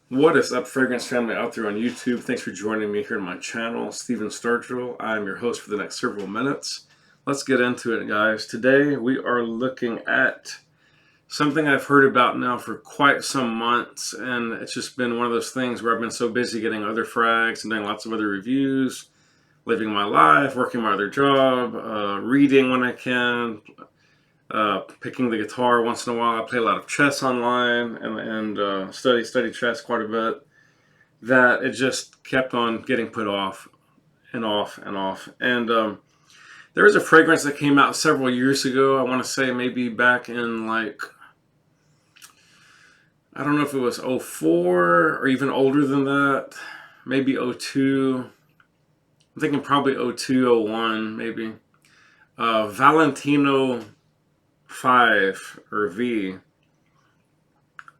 What is up, fragrance family out there on YouTube? Thanks for joining me here on my channel, Steven Sturgill. I'm your host for the next several minutes. Let's get into it, guys. Today we are looking at something I've heard about now for quite some months, and it's just been one of those things where I've been so busy getting other frags and doing lots of other reviews, living my life, working my other job, reading when I can, picking the guitar once in a while. I play a lot of chess online and study chess quite a bit. That it just kept on getting put off and off and off. And there was a fragrance that came out several years ago. I want to say maybe back in like, I don't know if it was '04 or even older than that. Maybe '02. I'm thinking probably '02, '01 maybe. Valentino 5 or V,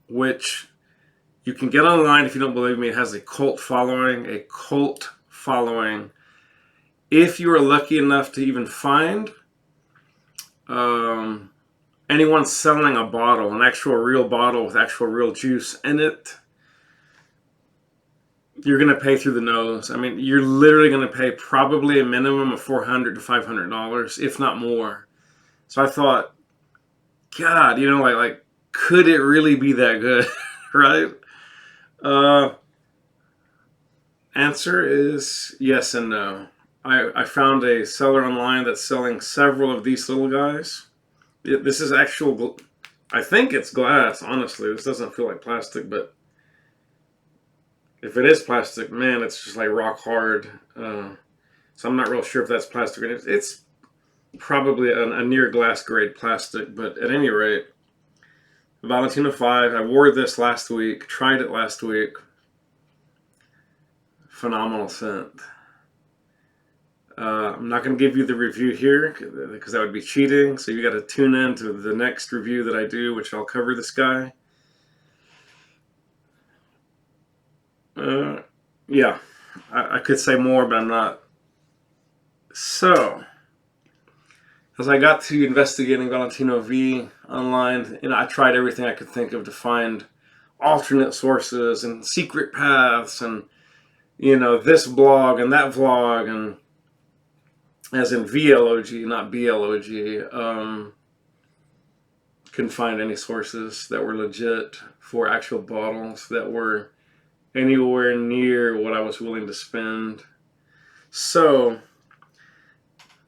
which you can get online if you don't believe me. It has a cult following, If you are lucky enough to even find anyone selling a bottle, an actual real bottle with actual real juice in it, you're going to pay through the nose. I mean, you're literally going to pay probably a minimum of $400 to $500, if not more. So I thought, God, like could it really be that good, right? Answer is yes and no. I found a seller online that's selling several of these little guys. This is actual, I think it's glass, honestly. This doesn't feel like plastic, but if it is plastic, man, it's just like rock hard. So I'm not real sure if that's plastic or not. It's probably a near glass grade plastic, but at any rate, Valentino 5, I wore this last week, tried it last week. Phenomenal scent. I'm not going to give you the review here because that would be cheating, so you got to tune in to the next review that I do, which I'll cover this guy. Yeah, I could say more, but I'm not. So, as I got to investigating Valentino V online, I tried everything I could think of to find alternate sources and secret paths and, this blog and that vlog, and as in VLOG, not BLOG. Couldn't find any sources that were legit for actual bottles that were anywhere near what I was willing to spend. So,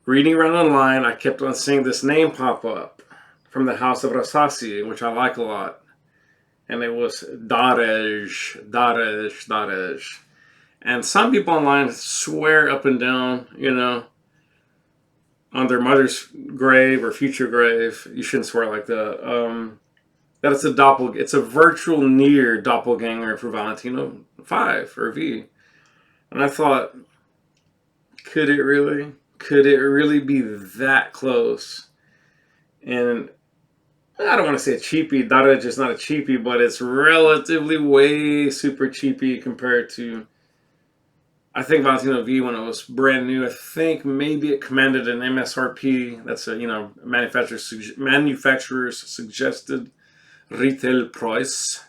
reading around online, I kept on seeing this name pop up from the house of Rasasi, which I like a lot. And it was Daarej. And some people online swear up and down, on their mother's grave or future grave. You shouldn't swear like that. That it's a virtual near doppelganger for Valentino 5 or V. And I thought, could it really? Could it really be that close? And I don't want to say a cheapie. Daarej is not a cheapie, but it's relatively way super cheapie compared to, I think, Valentino V when it was brand new. I think maybe it commanded an MSRP. That's a manufacturer's suggested retail price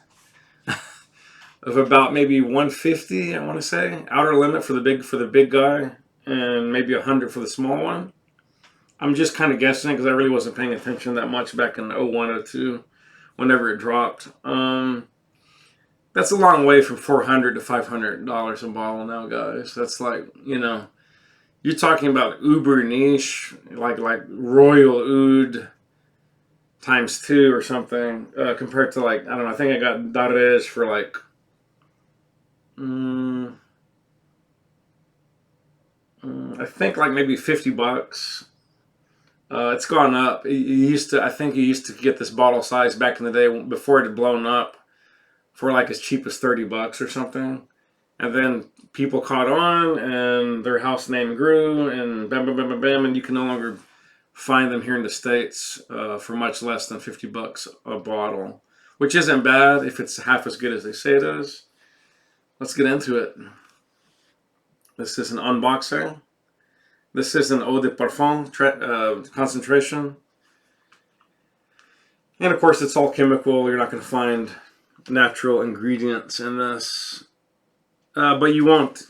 of about maybe 150. I want to say outer limit for the big guy, and maybe 100 for the small one. I'm just kind of guessing because I really wasn't paying attention that much back in '01, '02, whenever it dropped. That's a long way from $400 to $500 a bottle now, guys. That's like, you're talking about uber niche, like Royal Oud times 2 or something, compared to like, I don't know, I think I got Daarej for like, I think like maybe $50. It's gone up. I think you used to get this bottle size back in the day before it had blown up for like as cheap as $30 or something. And then people caught on and their house name grew and bam, bam, bam, bam, bam, and you can no longer find them here in the States for much less than $50 a bottle, which isn't bad if it's half as good as they say it is. Let's get into it. This is an unboxing. This is an eau de parfum concentration. And of course, it's all chemical. You're not going to find natural ingredients in this. But you won't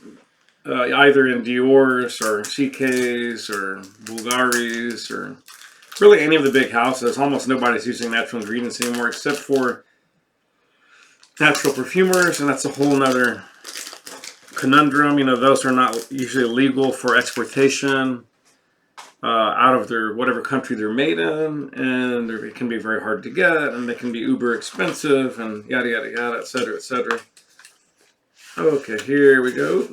either in Dior's or CK's or Bulgari's or really any of the big houses. Almost nobody's using natural ingredients anymore except for natural perfumers, and that's a whole nother conundrum. You know, those are not usually legal for exportation out of their whatever country they're made in, and it can be very hard to get, and they can be uber expensive, and yada yada yada, etc. etc. Okay, here we go.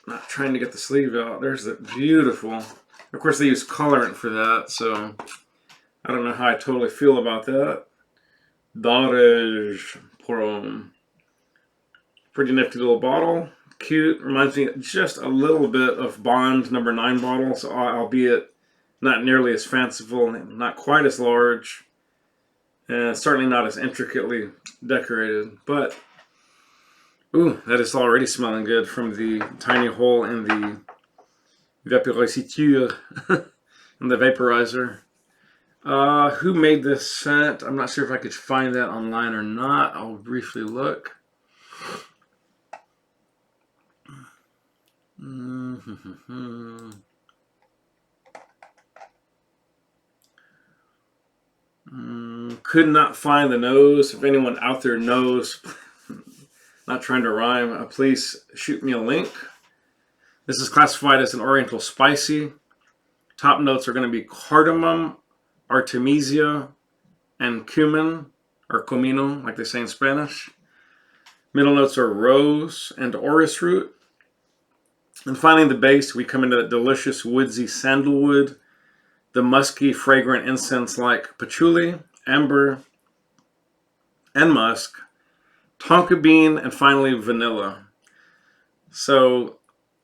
Not trying to get the sleeve out. There's the beautiful. Of course, they use colorant for that, so I don't know how I totally feel about that. Daarej Porom. Pretty nifty little bottle. Cute. Reminds me just a little bit of Bond number 9 bottles, albeit not nearly as fanciful, not quite as large, and certainly not as intricately decorated. But, ooh, that is already smelling good from the tiny hole in the vaporisateur, in the vaporizer. Who made this scent? I'm not sure if I could find that online or not. I'll briefly look. Could not find the nose. If anyone out there knows, not trying to rhyme, please shoot me a link. This is classified as an oriental spicy. Top notes are going to be cardamom, artemisia, and cumin, or comino, like they say in Spanish. Middle notes are rose and orris root. And finally, in the base, we come into that delicious woodsy sandalwood, the musky, fragrant incense like patchouli, amber, and musk, tonka bean, and finally vanilla. So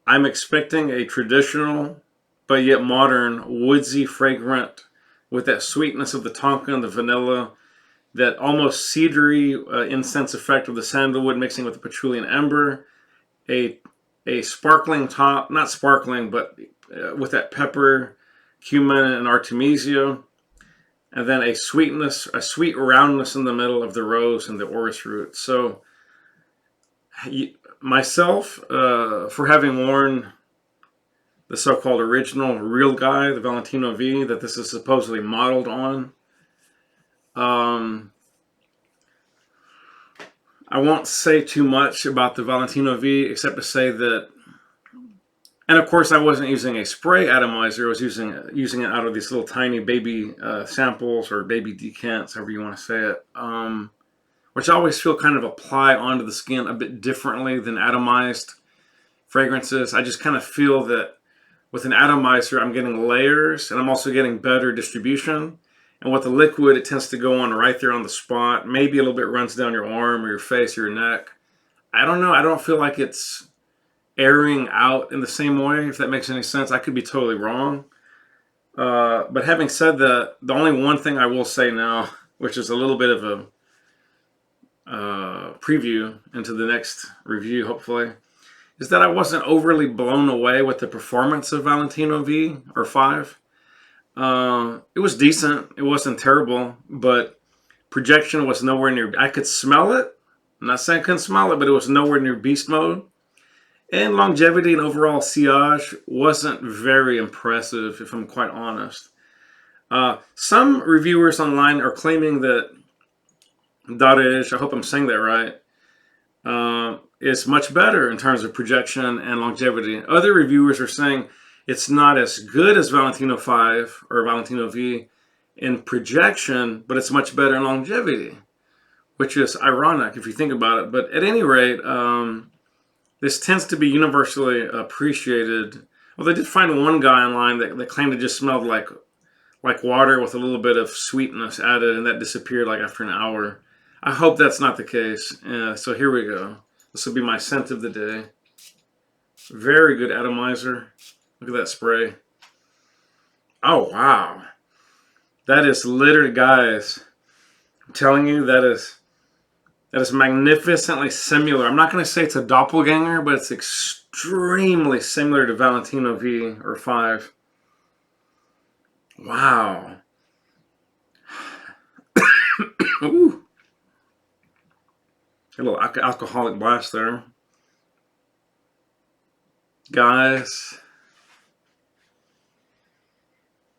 I'm expecting a traditional, but yet modern, woodsy, fragrant, with that sweetness of the tonka and the vanilla, that almost cedary incense effect of the sandalwood mixing with the patchouli and amber, a sparkling top, not sparkling, but with that pepper, cumin, and artemisia, and then a sweetness, a sweet roundness in the middle of the rose and the orris root. So myself, for having worn the so-called original real guy, the Valentino V, that this is supposedly modeled on, I won't say too much about the Valentino V, except to say that, and of course I wasn't using a spray atomizer, I was using it out of these little tiny baby samples, or baby decants, however you want to say it, which I always feel kind of apply onto the skin a bit differently than atomized fragrances. I just kind of feel that with an atomizer I'm getting layers, and I'm also getting better distribution. And with the liquid, it tends to go on right there on the spot. Maybe a little bit runs down your arm or your face or your neck. I don't know. I don't feel like it's airing out in the same way, if that makes any sense. I could be totally wrong. But having said that, the only one thing I will say now, which is a little bit of a preview into the next review, hopefully, is that I wasn't overly blown away with the performance of Valentino V or 5. It was decent. It wasn't terrible, but projection was nowhere near. I could smell it. I'm not saying I couldn't smell it, but it was nowhere near beast mode. And longevity and overall sillage wasn't very impressive, if I'm quite honest. Some reviewers online are claiming that Daarej, I hope I'm saying that right, is much better in terms of projection and longevity. Other reviewers are saying it's not as good as Valentino 5 or Valentino V in projection, but it's much better in longevity, which is ironic if you think about it. But at any rate, this tends to be universally appreciated. Well, they did find one guy online that claimed it just smelled like water with a little bit of sweetness added, and that disappeared like after an hour. I hope that's not the case. So here we go. This will be my scent of the day. Very good atomizer. Look at that spray. Oh, wow. That is literally, guys, I'm telling you, that is magnificently similar. I'm not going to say it's a doppelganger, but it's extremely similar to Valentino V or 5. Wow. Ooh. A little alcoholic blast there. Guys,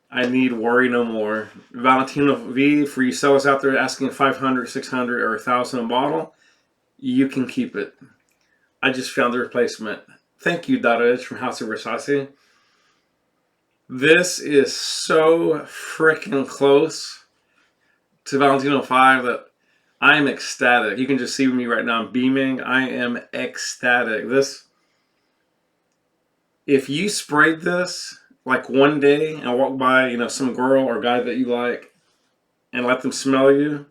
I need worry no more. Valentino V, for you sellers out there asking 500, 600, or 1,000 a bottle, you can keep it. I just found the replacement. Thank you, Daarej from House of Rasasi. This is so freaking close to Valentino 5 that I am ecstatic. You can just see me right now. I'm beaming. I am ecstatic. If you sprayed this like one day and walk by, some girl or guy that you like and let them smell you,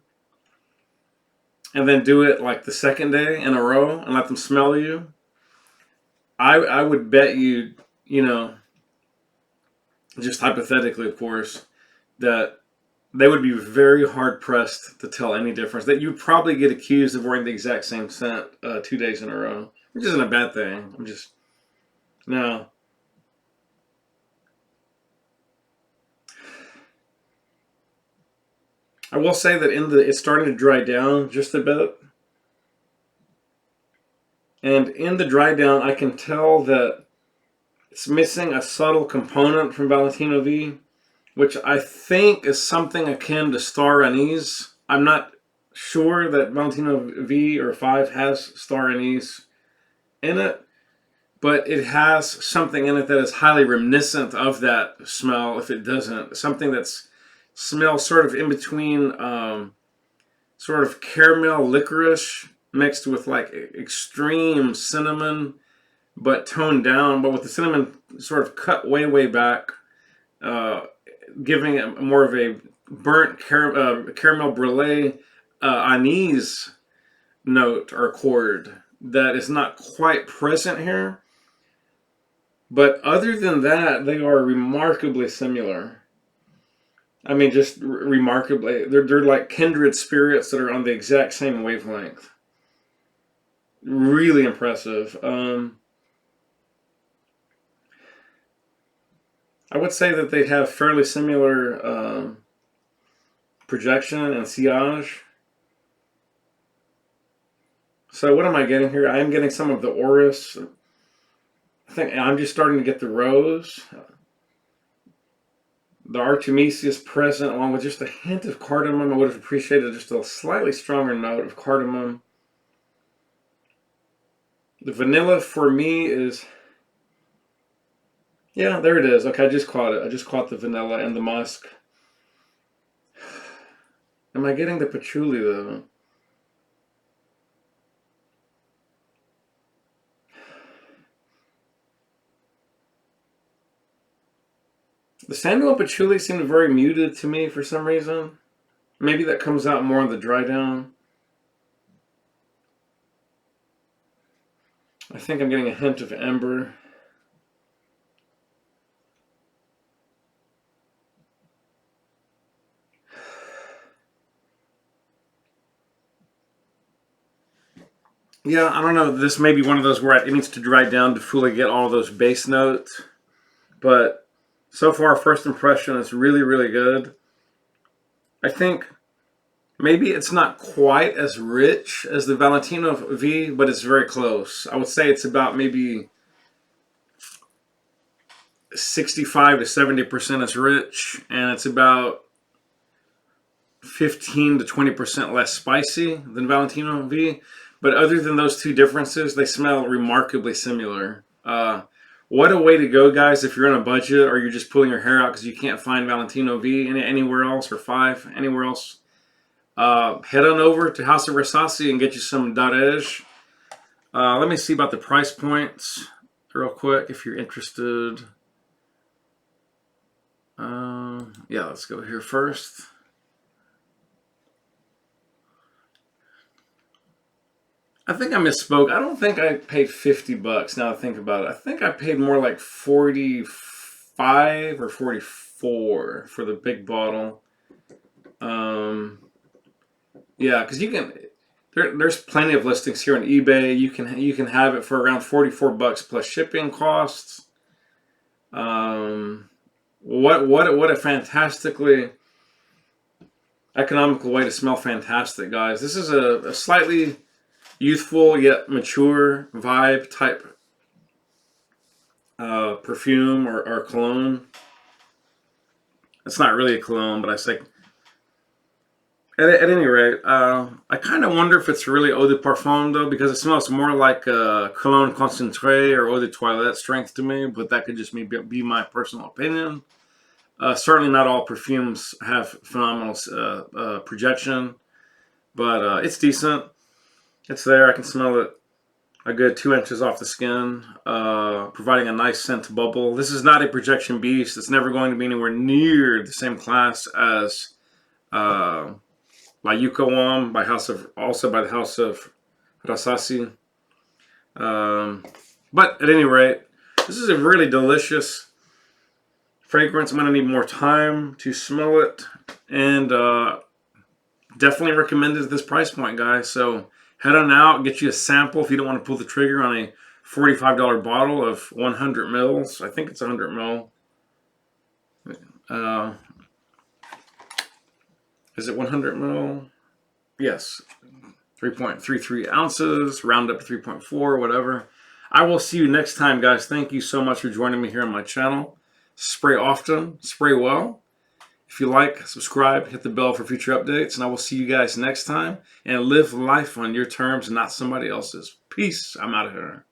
and then do it like the second day in a row and let them smell you, I would bet you, just hypothetically, of course, that they would be very hard pressed to tell any difference. That you'd probably get accused of wearing the exact same scent 2 days in a row, which isn't a bad thing. No. I will say that it's starting to dry down just a bit. And in the dry down, I can tell that it's missing a subtle component from Valentino V, which I think is something akin to star anise. I'm not sure that Valentino V or 5 has star anise in it, but it has something in it that is highly reminiscent of that smell. If it doesn't, something that's smells sort of in between, sort of caramel licorice mixed with like extreme cinnamon, but toned down, but with the cinnamon sort of cut way back, giving it more of a burnt caramel brulee anise note or chord that is not quite present here. But other than that, they are remarkably similar. I mean, just remarkably. They're like kindred spirits that are on the exact same wavelength. Really impressive. I would say that they have fairly similar projection and sillage. So what am I getting here? I am getting some of the orris. I think I'm just starting to get the rose. The Artemisia is present, along with just a hint of cardamom. I would have appreciated just a slightly stronger note of cardamom. The vanilla for me is... Yeah, there it is. Okay, I just caught it. I just caught the vanilla and the musk. Am I getting the patchouli, though? The sandal and patchouli seem very muted to me for some reason. Maybe that comes out more in the dry down. I think I'm getting a hint of amber. Yeah, I don't know. This may be one of those where it needs to dry down to fully get all those base notes. But so far, first impression is really good. I think maybe it's not quite as rich as the Valentino V, but it's very close. I would say it's about maybe 65 to 70% as rich, and it's about 15 to 20% less spicy than Valentino V. But other than those two differences, they smell remarkably similar. What a way to go, guys, if you're on a budget or you're just pulling your hair out because you can't find Valentino V anywhere else, or 5 anywhere else. Head on over to House of Rasasi and get you some Daarej. Let me see about the price points real quick if you're interested. Yeah, let's go here first. I think I misspoke. I don't think I paid $50 now I think about it. I think I paid more like 45 or 44 for the big bottle. Yeah, because you can... There's plenty of listings here on eBay. You can have it for around $44 plus shipping costs. What a fantastically economical way to smell fantastic, guys. This is a slightly youthful yet mature vibe type perfume or cologne. It's not really a cologne, but I say at any rate, I kind of wonder if it's really eau de parfum though, because it smells more like cologne concentré or eau de toilette strength to me. But that could just be my personal opinion. Certainly, not all perfumes have phenomenal projection, but it's decent. It's there. I can smell it a good 2 inches off the skin, providing a nice scent bubble. This is not a projection beast. It's never going to be anywhere near the same class as by Yuka by the house of Rasasi. But at any rate, this is a really delicious fragrance. I'm going to need more time to smell it, and definitely recommend it at this price point, guys. So head on out, get you a sample if you don't want to pull the trigger on a $45 bottle of 100 mils. I think it's 100 mil. Is it 100 mil? Yes. 3.33 ounces, round up to 3.4, whatever. I will see you next time, guys. Thank you so much for joining me here on my channel. Spray often, spray well. If you like, subscribe, hit the bell for future updates, and I will see you guys next time. And live life on your terms, not somebody else's. Peace. I'm out of here.